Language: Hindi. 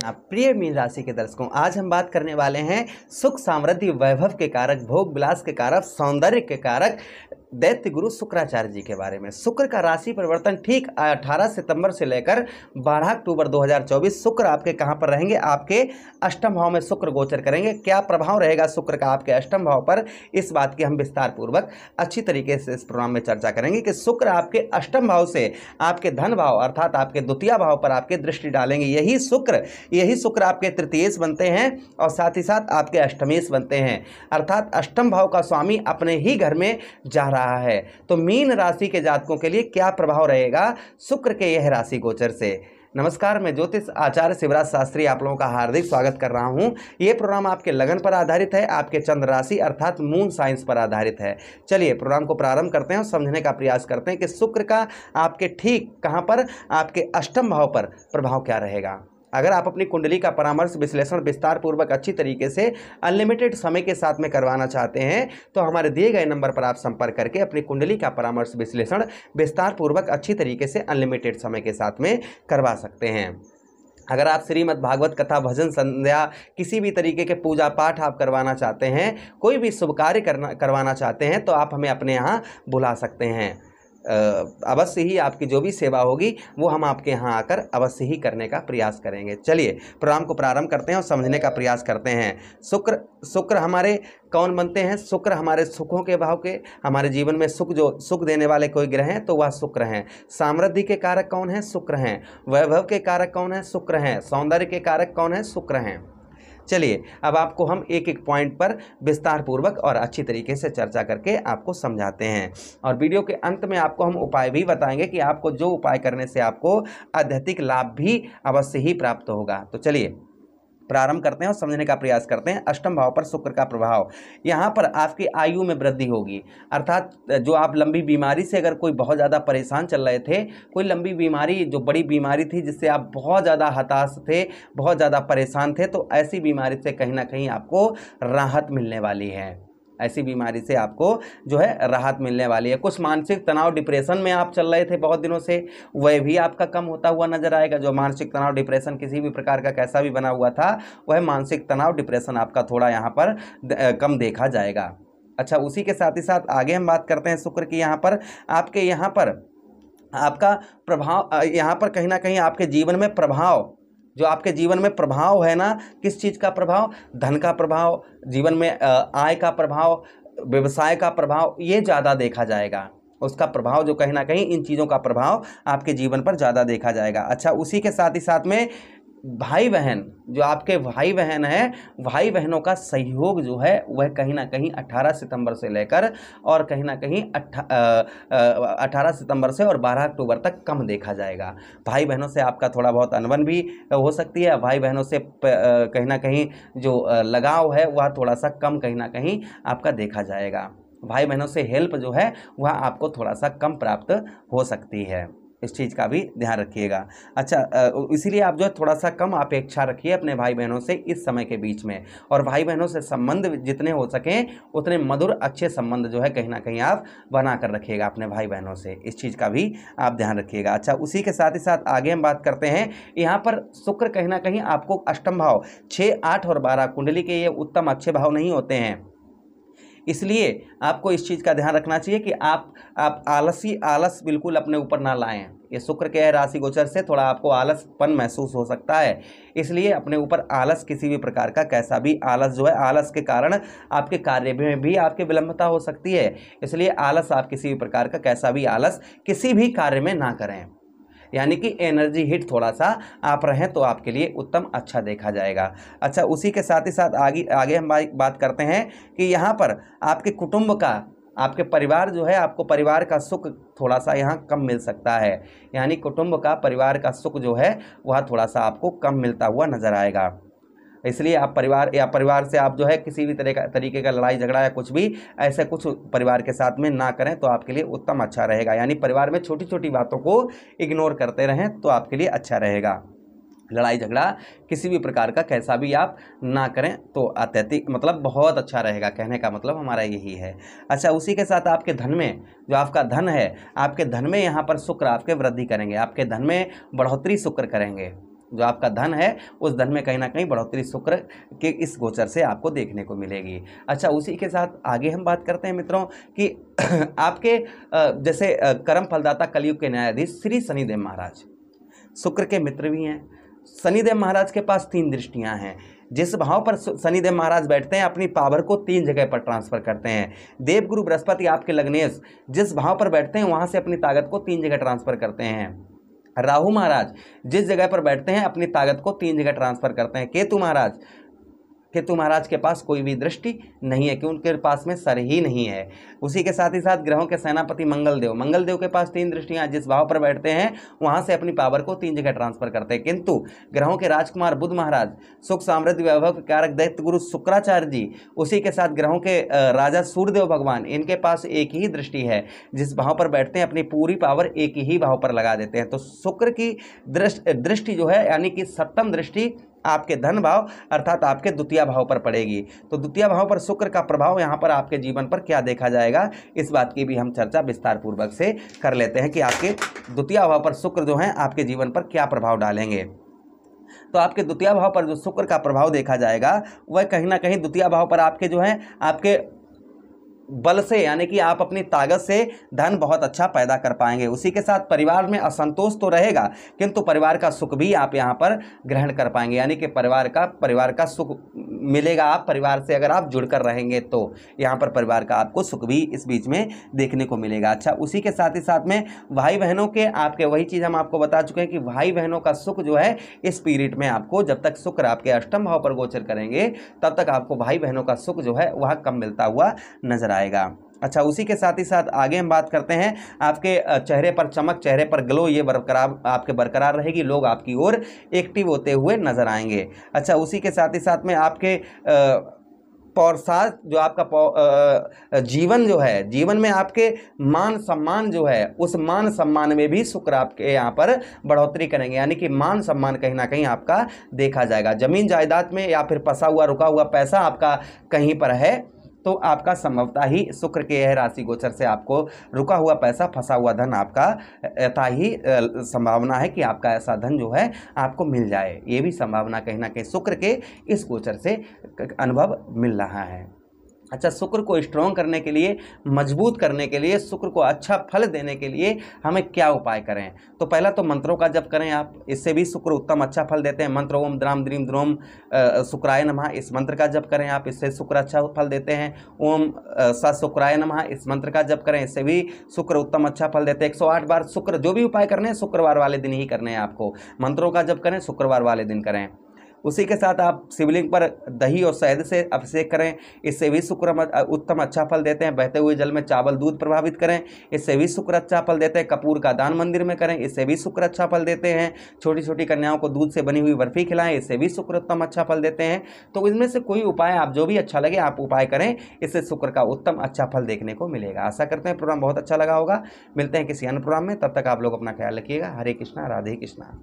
प्रिय मीन राशि के दर्शकों, आज हम बात करने वाले हैं सुख समृद्धि वैभव के कारक, भोग विलास के कारक, सौंदर्य के कारक दैत्य गुरु शुक्राचार्य जी के बारे में। शुक्र का राशि परिवर्तन ठीक 18 सितंबर से लेकर 12 अक्टूबर 2024 शुक्र आपके कहां पर रहेंगे? आपके अष्टम भाव में शुक्र गोचर करेंगे। क्या प्रभाव रहेगा शुक्र का आपके अष्टम भाव पर, इस बात की हम विस्तार पूर्वक अच्छी तरीके से इस प्रोग्राम में चर्चा करेंगे कि शुक्र आपके अष्टम भाव से आपके धन भाव अर्थात आपके द्वितीय भाव पर आपके दृष्टि डालेंगे। यही शुक्र आपके तृतीयेश बनते हैं और साथ ही साथ आपके अष्टमेश बनते हैं, अर्थात अष्टम भाव का स्वामी अपने ही घर में जा रहा है। तो मीन राशि के जातकों के लिए क्या प्रभाव रहेगा शुक्र के यह राशि गोचर से? नमस्कार, मैं ज्योतिष आचार्य शिवराज शास्त्री आप लोगों का हार्दिक स्वागत कर रहा हूं। ये प्रोग्राम आपके लगन पर आधारित है, आपके चंद्र राशि अर्थात मून साइंस पर आधारित है। चलिए प्रोग्राम को प्रारंभ करते हैं और समझने का प्रयास करते हैं कि शुक्र का आपके ठीक कहां पर, आपके अष्टम भाव पर प्रभाव क्या रहेगा। अगर आप अपनी कुंडली का परामर्श विश्लेषण विस्तार पूर्वक अच्छी तरीके से अनलिमिटेड समय के साथ में करवाना चाहते हैं तो हमारे दिए गए नंबर पर आप संपर्क करके अपनी कुंडली का परामर्श विश्लेषण विस्तार पूर्वक अच्छी तरीके से अनलिमिटेड समय के साथ में करवा सकते हैं। अगर आप श्रीमद् भागवत कथा, भजन, संध्या, किसी भी तरीके के पूजा पाठ आप करवाना चाहते हैं, कोई भी शुभ कार्य करवाना चाहते हैं तो आप हमें अपने यहाँ बुला सकते हैं। अवश्य ही आपकी जो भी सेवा होगी वो हम आपके यहाँ आकर अवश्य ही करने का प्रयास करेंगे। चलिए प्रोग्राम को प्रारंभ करते हैं और समझने का प्रयास करते हैं। शुक्र हमारे कौन बनते हैं? शुक्र हमारे सुखों के भाव के, हमारे जीवन में सुख देने वाले कोई ग्रह हैं तो वह शुक्र हैं। समृद्धि के कारक कौन है? शुक्र हैं। वैभव के कारक कौन है? शुक्र हैं। सौंदर्य के कारक कौन है? शुक्र हैं। चलिए अब आपको हम एक एक पॉइंट पर विस्तार पूर्वक और अच्छी तरीके से चर्चा करके आपको समझाते हैं और वीडियो के अंत में आपको हम उपाय भी बताएंगे कि आपको जो उपाय करने से आपको आध्यात्मिक लाभ भी अवश्य ही प्राप्त होगा। तो चलिए प्रारंभ करते हैं और समझने का प्रयास करते हैं। अष्टम भाव पर शुक्र का प्रभाव, यहाँ पर आपकी आयु में वृद्धि होगी, अर्थात जो आप लंबी बीमारी से अगर कोई बहुत ज़्यादा परेशान चल रहे थे, कोई लंबी बीमारी जो बड़ी बीमारी थी जिससे आप बहुत ज़्यादा हताश थे, बहुत ज़्यादा परेशान थे, तो ऐसी बीमारी से कहीं ना कहीं आपको राहत मिलने वाली है। ऐसी बीमारी से आपको जो है राहत मिलने वाली है। कुछ मानसिक तनाव, डिप्रेशन में आप चल रहे थे बहुत दिनों से, वह भी आपका कम होता हुआ नजर आएगा। जो मानसिक तनाव, डिप्रेशन किसी भी प्रकार का कैसा भी बना हुआ था, वह मानसिक तनाव, डिप्रेशन आपका थोड़ा यहाँ पर कम देखा जाएगा। अच्छा, उसी के साथ ही साथ आगे हम बात करते हैं शुक्र की। यहाँ पर आपके यहाँ पर आपका प्रभाव, यहाँ पर कहीं ना कहीं आपके जीवन में प्रभाव, जो आपके जीवन में प्रभाव है ना, किस चीज़ का प्रभाव? धन का प्रभाव, जीवन में आय का प्रभाव, व्यवसाय का प्रभाव, ये ज़्यादा देखा जाएगा। उसका प्रभाव जो कहीं ना कहीं इन चीज़ों का प्रभाव आपके जीवन पर ज़्यादा देखा जाएगा। अच्छा, उसी के साथ ही साथ में भाई बहन, जो आपके भाई बहन हैं, भाई बहनों का सहयोग जो है वह कहीं ना कहीं 18 सितंबर से लेकर और कहीं ना कहीं 18 सितंबर से और 12 अक्टूबर तक कम देखा जाएगा। भाई बहनों से आपका थोड़ा बहुत अनबन भी हो सकती है। भाई बहनों से कहीं ना कहीं जो लगाव है वह थोड़ा सा कम कहीं ना कहीं आपका देखा जाएगा। भाई बहनों से हेल्प जो है वह आपको थोड़ा सा कम प्राप्त हो सकती है, इस चीज़ का भी ध्यान रखिएगा। अच्छा, इसीलिए आप जो है थोड़ा सा कम अपेक्षा रखिए अपने भाई बहनों से इस समय के बीच में, और भाई बहनों से संबंध जितने हो सकें उतने मधुर अच्छे संबंध जो है कहीं ना कहीं आप बना कर रखिएगा अपने भाई बहनों से, इस चीज़ का भी आप ध्यान रखिएगा। अच्छा, उसी के साथ ही साथ आगे हम बात करते हैं। यहाँ पर शुक्र कहीं ना कहीं आपको अष्टम भाव 6, 8 और 12 कुंडली के ये उत्तम अच्छे भाव नहीं होते हैं, इसलिए आपको इस चीज़ का ध्यान रखना चाहिए कि आप आलस बिल्कुल अपने ऊपर ना लाएं। ये शुक्र के राशि गोचर से थोड़ा आपको आलसपन महसूस हो सकता है, इसलिए अपने ऊपर आलस, किसी भी प्रकार का कैसा भी आलस जो है, आलस के कारण आपके कार्य में भी आपकी विलंबता हो सकती है। इसलिए आलस, आप किसी भी प्रकार का कैसा भी आलस किसी भी कार्य में ना करें, यानी कि एनर्जी हिट थोड़ा सा आप रहें तो आपके लिए उत्तम अच्छा देखा जाएगा। अच्छा, उसी के साथ ही साथ आगे हम बात करते हैं कि यहाँ पर आपके कुटुंब का, आपके परिवार जो है, आपको परिवार का सुख थोड़ा सा यहाँ कम मिल सकता है, यानी कुटुंब का, परिवार का सुख जो है वह थोड़ा सा आपको कम मिलता हुआ नजर आएगा। इसलिए आप परिवार से आप जो है किसी भी तरीके का लड़ाई झगड़ा या कुछ भी ऐसे कुछ परिवार के साथ में ना करें तो आपके लिए उत्तम अच्छा रहेगा। यानी परिवार में छोटी छोटी बातों को इग्नोर करते रहें तो आपके लिए अच्छा रहेगा। लड़ाई झगड़ा किसी भी प्रकार का कैसा भी आप ना करें तो अत्यधिक मतलब बहुत अच्छा रहेगा, कहने का मतलब हमारा यही है। अच्छा, उसी के साथ आपके धन में, जो आपका धन है, आपके धन में यहाँ पर शुक्र आपके वृद्धि करेंगे, आपके धन में बढ़ोतरी शुक्र करेंगे। जो आपका धन है उस धन में कहीं ना कहीं बढ़ोतरी शुक्र के इस गोचर से आपको देखने को मिलेगी। अच्छा, उसी के साथ आगे हम बात करते हैं मित्रों कि आपके जैसे कर्म फलदाता कलयुग के न्यायाधीश श्री शनिदेव महाराज शुक्र के मित्र भी हैं। शनिदेव महाराज के पास 3 दृष्टियां हैं। जिस भाव पर शनिदेव महाराज बैठते हैं अपनी पावर को 3 जगह पर ट्रांसफर करते हैं। देवगुरु बृहस्पति आपके लग्नेश जिस भाव पर बैठते हैं वहां से अपनी ताकत को 3 जगह ट्रांसफर करते हैं। राहु महाराज जिस जगह पर बैठते हैं अपनी ताकत को 3 जगह ट्रांसफर करते हैं। केतु महाराज के पास कोई भी दृष्टि नहीं है कि उनके पास में सर ही नहीं है। उसी के साथ ही साथ ग्रहों के सेनापति मंगल देव के पास 3 दृष्टियां, जिस भाव पर बैठते हैं वहां से अपनी पावर को 3 जगह ट्रांसफर करते हैं। किंतु ग्रहों के राजकुमार बुध महाराज, सुख समृद्धि वैभव के कारक दैत्य गुरु शुक्राचार्य जी, उसी के साथ ग्रहों के राजा सूर्यदेव भगवान, इनके पास एक ही दृष्टि है। जिस भाव पर बैठते हैं अपनी पूरी पावर एक ही भाव पर लगा देते हैं। तो शुक्र की दृष्टि जो है यानी कि 7वीं दृष्टि आपके धन भाव अर्थात आपके द्वितीय भाव पर पड़ेगी। तो द्वितीय भाव पर शुक्र का प्रभाव यहाँ पर आपके जीवन पर क्या देखा जाएगा, इस बात की भी हम चर्चा विस्तार पूर्वक से कर लेते हैं कि आपके द्वितीय भाव पर शुक्र जो है आपके जीवन पर क्या प्रभाव डालेंगे। तो आपके द्वितीय भाव पर जो शुक्र का प्रभाव देखा जाएगा वह कहीं ना कहीं द्वितीय भाव पर आपके जो है आपके बल से यानी कि आप अपनी ताकत से धन बहुत अच्छा पैदा कर पाएंगे। उसी के साथ परिवार में असंतोष तो रहेगा किंतु परिवार का सुख भी आप यहाँ पर ग्रहण कर पाएंगे, यानी कि परिवार का सुख मिलेगा। आप परिवार से अगर आप जुड़कर रहेंगे तो यहाँ पर परिवार का आपको सुख भी इस बीच में देखने को मिलेगा। अच्छा, उसी के साथ ही साथ में भाई बहनों के आपके वही चीज़ हम आपको बता चुके हैं कि भाई बहनों का सुख जो है इस पीरियड में आपको, जब तक शुक्र आपके अष्टम भाव पर गोचर करेंगे तब तक आपको भाई बहनों का सुख जो है वह कम मिलता हुआ नजर आएगा। अच्छा, उसी के साथ ही साथ आगे हम बात करते हैं आपके चेहरे पर चमक, चेहरे पर ग्लो ये बरकरार रहेगी। लोग आपकी ओर एक्टिव होते हुए नजर आएंगे। अच्छा, उसी के साथ ही साथ में आपके पौरसाद जो आपका जीवन जो है, जीवन में आपके मान सम्मान जो है उस मान सम्मान में भी शुक्र आपके यहाँ पर बढ़ोतरी करेंगे, यानी कि मान सम्मान कहीं ना कहीं आपका देखा जाएगा। जमीन जायदाद में या फिर फंसा हुआ रुका हुआ पैसा आपका कहीं पर है तो आपका संभवतः ही शुक्र के यह राशि गोचर से आपको रुका हुआ पैसा, फंसा हुआ धन आपका यथा ही संभावना है कि आपका ऐसा धन जो है आपको मिल जाए। ये भी संभावना कहीं ना कहीं शुक्र के इस गोचर से अनुभव मिल रहा है। अच्छा, शुक्र को स्ट्रॉन्ग करने के लिए, मजबूत करने के लिए, शुक्र को अच्छा फल देने के लिए हमें क्या उपाय करें? तो पहला तो मंत्रों का जप करें आप, इससे भी शुक्र उत्तम अच्छा फल देते हैं। मंत्र ओम द्राम द्रीम द्रोम शुक्राय नमः, इस मंत्र का जप करें आप, इससे शुक्र अच्छा फल देते हैं। ओम स शुक्राय नमः, इस मंत्र का जप करें, इससे भी शुक्र उत्तम अच्छा फल देते हैं। 108 बार शुक्र, जो भी उपाय करने हैं शुक्रवार वाले दिन ही करने हैं आपको। मंत्रों का जप करें, शुक्रवार वाले दिन करें। उसी के साथ आप शिवलिंग पर दही और शहद से अभिषेक करें, इससे भी शुक्र उत्तम अच्छा फल देते हैं। बहते हुए जल में चावल दूध प्रभावित करें, इससे भी शुक्र अच्छा फल देते हैं। कपूर का दान मंदिर में करें, इससे भी शुक्र अच्छा फल देते हैं। छोटी छोटी कन्याओं को दूध से बनी हुई बर्फी खिलाएं, इससे भी शुक्र उत्तम अच्छा फल देते हैं। तो इनमें से कोई उपाय आप जो भी अच्छा लगे आप उपाय करें, इससे शुक्र का उत्तम अच्छा फल देखने को मिलेगा। आशा करते हैं प्रोग्राम बहुत अच्छा लगा होगा। मिलते हैं किसी अन्य प्रोग्राम में, तब तक आप लोग अपना ख्याल रखिएगा। हरे कृष्णा, राधे कृष्णा।